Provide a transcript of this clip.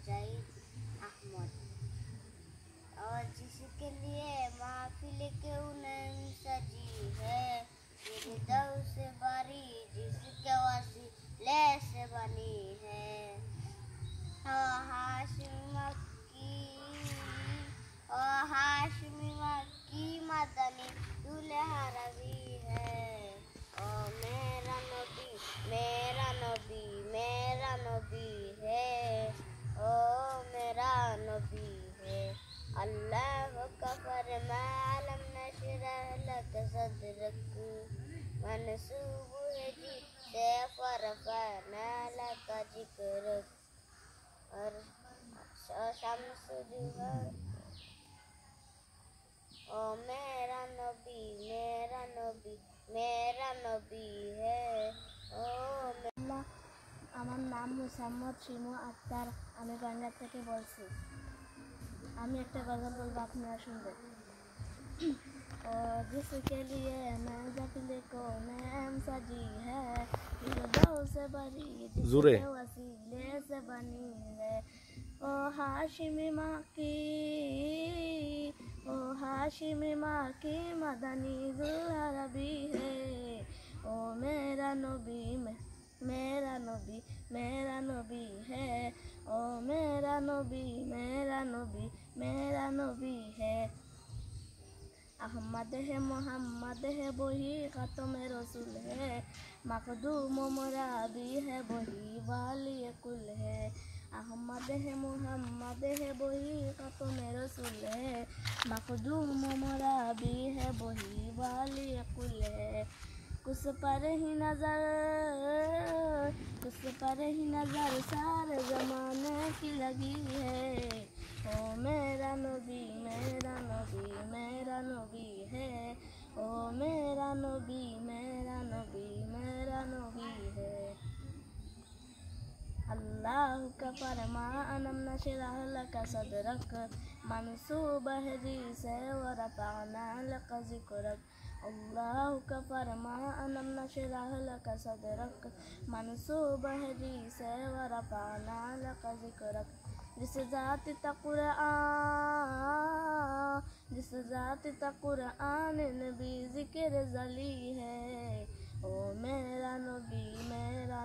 जाहिद अहमद। और जिसके लिए महफिल क्यों नहीं सजी है, तेरे दर से बारी जिसके वसीले से बनी है। हाशमी मक्की मदनी दूल्हा रवि है। ओ मेरा नबी मेरा नबी मेरा नबी है। ओ मेरा नबी है। अल्लाह का फरमान अलम नशरह लक सदरक, मनसूब है जी से फरफना लक जिक्रक। और शम्स जुहा, ओ मेरा नबी मेरा नबी मेरा नबी है। ও আমার নাম মোসাম্মদ শিমু আক্তার, আমি বাংলা থেকে বলছি। আমি একটা গজল বলবো, আপনারা শুনবেন। और जिसके लिए मैं जफिले को नैम सजी है, फिरदौ से बरी जिसके वसीले से बनी है। ओ हाशिमी माँ की मदनी दुल्हा रबी है। ओ मेरा नबी मेरा नबी मेरा नबी है। ओ मेरा नबी मेरा नबी मेरा नबी है। अहमद है मोहम्मद है वही ख़ातम रसूल है। मखदूम मुरादी है वही वाली कुल है। अहमद है मोहम्मद है वही ख़ातम रसूल है। मखदूम मुरादी है वही वाली कुल है। कुछ पर ही नज़र सारे ज़माने की लगी है। ओ मेरा नबी मेरा नबी मेरा नबी है। ओ मेरा नबी मेरा नबी मेरा नबी है। अल्लाह का फरमान अलम नशरह लक सदरक, मनसूब है जी से व रफ़अना लक ज़िक्रक। अल्लाह का फरमान अलम नशरह लक सदरक, मनसूब है जी से व रफ़अना लक ज़िक्रक। जिस ज़ात नबी ज़िक्र ज़ली है। ओ मेरा नबी मेरा